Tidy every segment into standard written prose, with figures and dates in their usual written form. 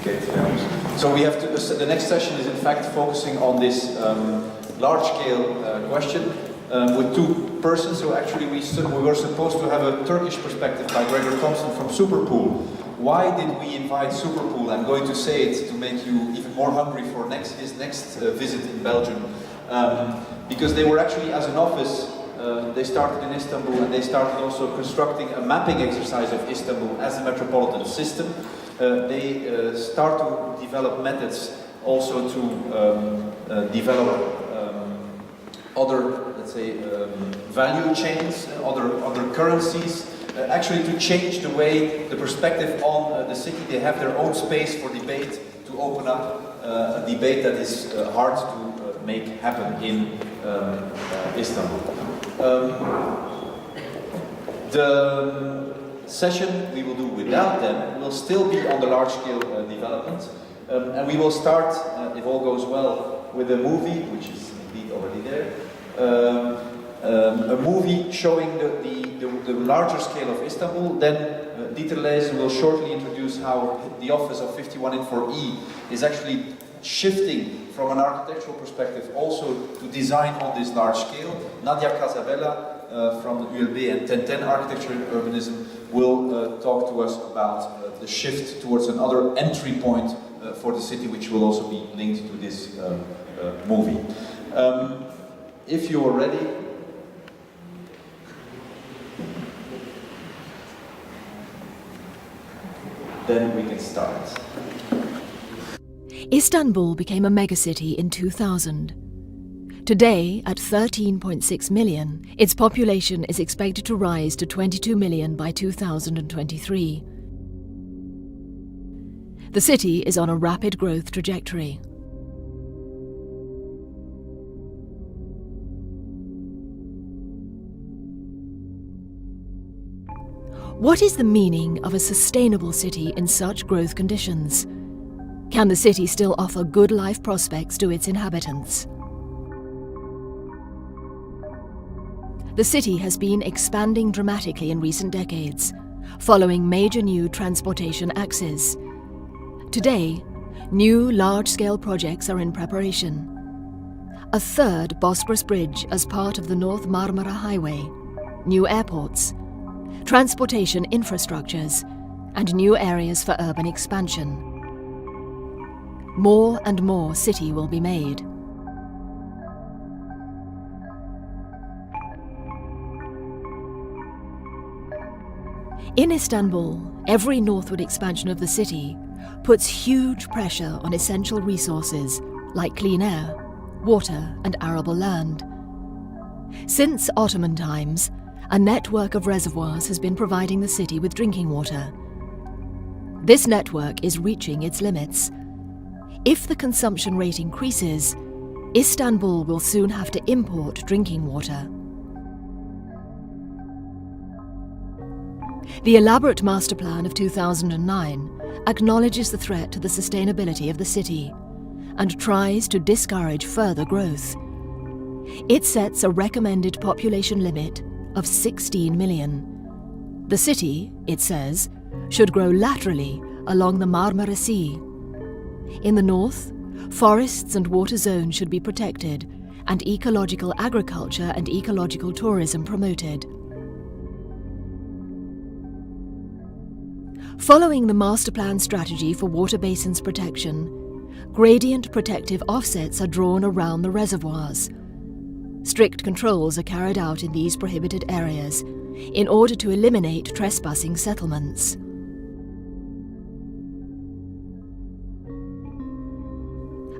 Okay, so we have to. The next session is in fact focusing on this large-scale question with two persons. So actually, we were supposed to have a Turkish perspective by Gregor Thompson from Superpool. Why did we invite Superpool? I'm going to say it to make you even more hungry for his next visit in Belgium, because they were actually, as an office, they started in Istanbul and they started also constructing a mapping exercise of Istanbul as a metropolitan system. They start to develop methods also to develop other, let's say, value chains, other currencies, actually to change the way, the perspective on the city. They have their own space for debate, to open up a debate that is hard to make happen in Istanbul. The session we will do without them will still be on the large-scale development, and we will start, if all goes well, with a movie, which is indeed already there, a movie showing the larger scale of Istanbul. Then Dieter Leijzen will shortly introduce how the office of 51in4E is actually shifting from an architectural perspective also to design on this large scale. Nadia Casabella from the ULB and 1010 Architecture and Urbanism will talk to us about the shift towards another entry point for the city, which will also be linked to this movie. If you are ready, then we can start. Istanbul became a megacity in 2000. Today, at 13.6 million, its population is expected to rise to 22 million by 2023. The city is on a rapid growth trajectory. What is the meaning of a sustainable city in such growth conditions? Can the city still offer good life prospects to its inhabitants? The city has been expanding dramatically in recent decades, following major new transportation axes. Today, new large-scale projects are in preparation. A third Bosporus Bridge as part of the North Marmara Highway, new airports, transportation infrastructures, and new areas for urban expansion. More and more city will be made. In Istanbul, every northward expansion of the city puts huge pressure on essential resources like clean air, water, and arable land. Since Ottoman times, a network of reservoirs has been providing the city with drinking water. This network is reaching its limits. If the consumption rate increases, Istanbul will soon have to import drinking water. The elaborate master plan of 2009 acknowledges the threat to the sustainability of the city and tries to discourage further growth. It sets a recommended population limit of 16 million. The city, it says, should grow laterally along the Marmara Sea. In the north, forests and water zones should be protected and ecological agriculture and ecological tourism promoted. Following the master plan strategy for water basins protection, gradient protective offsets are drawn around the reservoirs. Strict controls are carried out in these prohibited areas in order to eliminate trespassing settlements.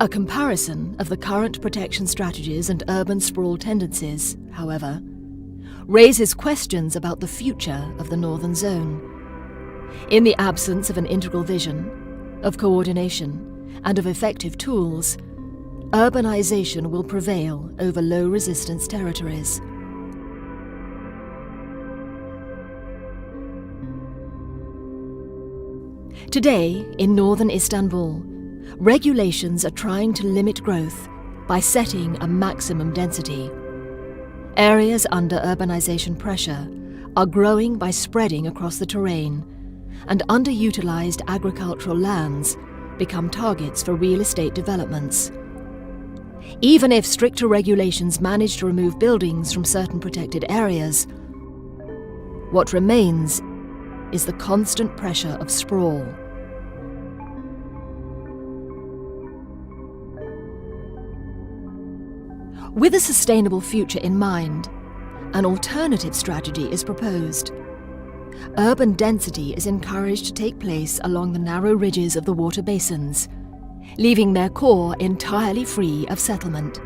A comparison of the current protection strategies and urban sprawl tendencies, however, raises questions about the future of the northern zone. In the absence of an integral vision, of coordination, and of effective tools, urbanization will prevail over low-resistance territories. Today, in northern Istanbul, regulations are trying to limit growth by setting a maximum density. Areas under urbanization pressure are growing by spreading across the terrain, and underutilized agricultural lands become targets for real estate developments. Even if stricter regulations manage to remove buildings from certain protected areas, what remains is the constant pressure of sprawl. With a sustainable future in mind, an alternative strategy is proposed. Urban density is encouraged to take place along the narrow ridges of the water basins, leaving their core entirely free of settlement.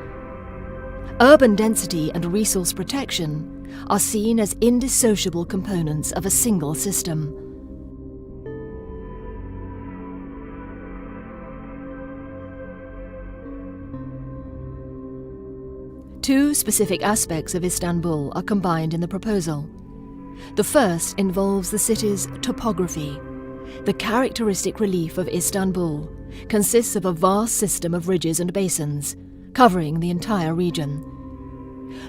Urban density and resource protection are seen as indissociable components of a single system. Two specific aspects of Istanbul are combined in the proposal. The first involves the city's topography. The characteristic relief of Istanbul consists of a vast system of ridges and basins, covering the entire region.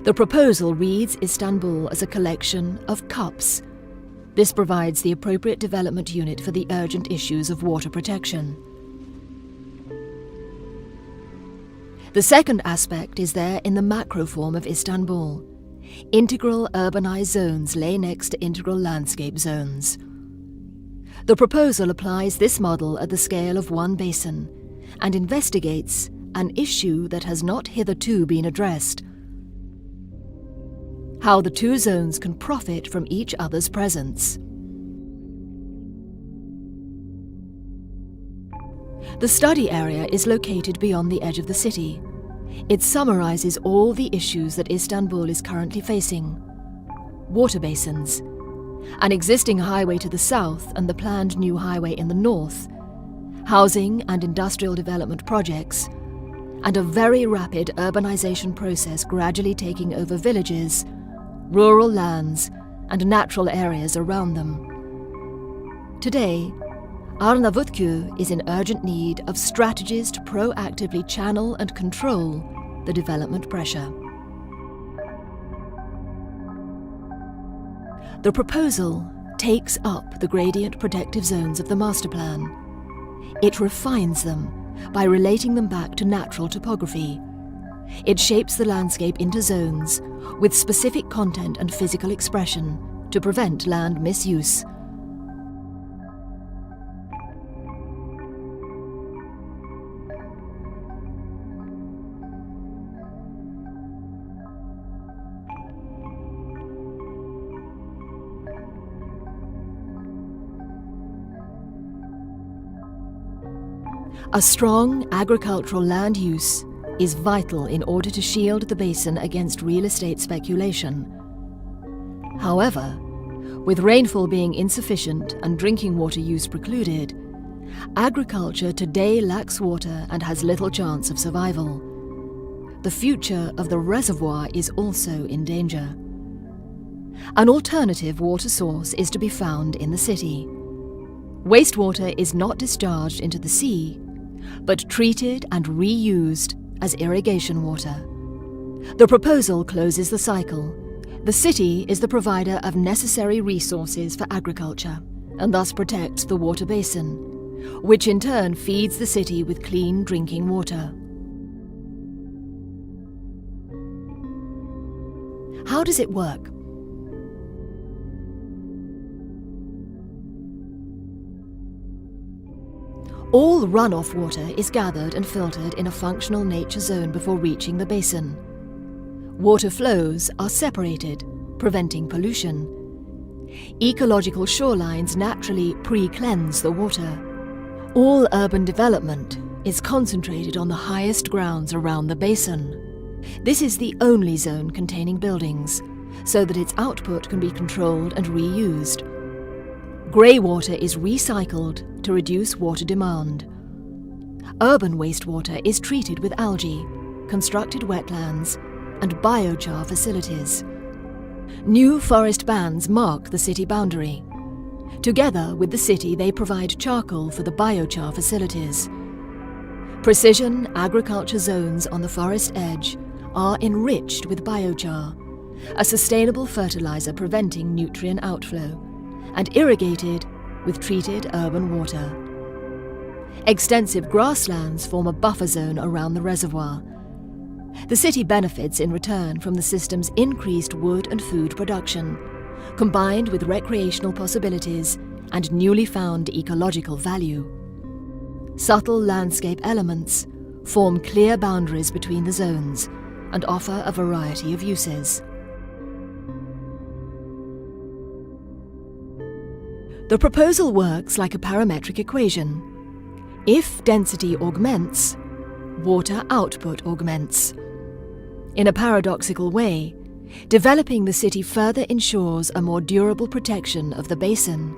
The proposal reads Istanbul as a collection of cups. This provides the appropriate development unit for the urgent issues of water protection. The second aspect is there in the macro form of Istanbul. Integral urbanized zones lay next to integral landscape zones. The proposal applies this model at the scale of one basin and investigates an issue that has not hitherto been addressed: how the two zones can profit from each other's presence. The study area is located beyond the edge of the city. It summarizes all the issues that Istanbul is currently facing: water basins, an existing highway to the south and the planned new highway in the north, housing and industrial development projects, and a very rapid urbanization process gradually taking over villages, rural lands, and natural areas around them. Today, Arnavutköy is in urgent need of strategies to proactively channel and control the development pressure. The proposal takes up the gradient protective zones of the master plan. It refines them by relating them back to natural topography. It shapes the landscape into zones with specific content and physical expression to prevent land misuse. A strong agricultural land use is vital in order to shield the basin against real estate speculation. However, with rainfall being insufficient and drinking water use precluded, agriculture today lacks water and has little chance of survival. The future of the reservoir is also in danger. An alternative water source is to be found in the city. Wastewater is not discharged into the sea, but treated and reused as irrigation water. The proposal closes the cycle. The city is the provider of necessary resources for agriculture and thus protects the water basin, which in turn feeds the city with clean drinking water. How does it work? All runoff water is gathered and filtered in a functional nature zone before reaching the basin. Water flows are separated, preventing pollution. Ecological shorelines naturally pre-cleanse the water. All urban development is concentrated on the highest grounds around the basin. This is the only zone containing buildings, so that its output can be controlled and reused. Grey water is recycled to reduce water demand. Urban wastewater is treated with algae, constructed wetlands, and biochar facilities. New forest bands mark the city boundary. Together with the city, they provide charcoal for the biochar facilities. Precision agriculture zones on the forest edge are enriched with biochar, a sustainable fertilizer preventing nutrient outflow, and irrigated with treated urban water. Extensive grasslands form a buffer zone around the reservoir. The city benefits in return from the system's increased wood and food production, combined with recreational possibilities and newly found ecological value. Subtle landscape elements form clear boundaries between the zones and offer a variety of uses. The proposal works like a parametric equation. If density augments, water output augments. In a paradoxical way, developing the city further ensures a more durable protection of the basin.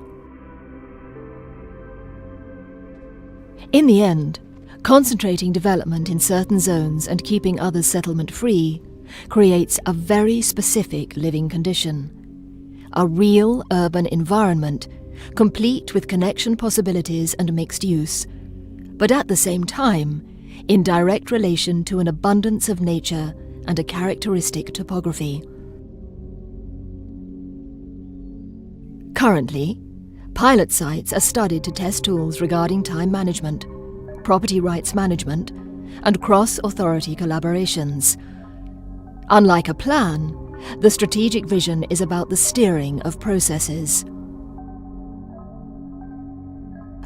In the end, concentrating development in certain zones and keeping others settlement-free creates a very specific living condition. A real urban environment, complete with connection possibilities and mixed use, but at the same time, in direct relation to an abundance of nature and a characteristic topography. Currently, pilot sites are studied to test tools regarding time management, property rights management, and cross-authority collaborations. Unlike a plan, the strategic vision is about the steering of processes.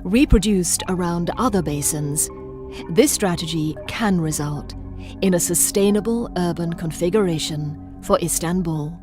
Reproduced around other basins, this strategy can result in a sustainable urban configuration for Istanbul.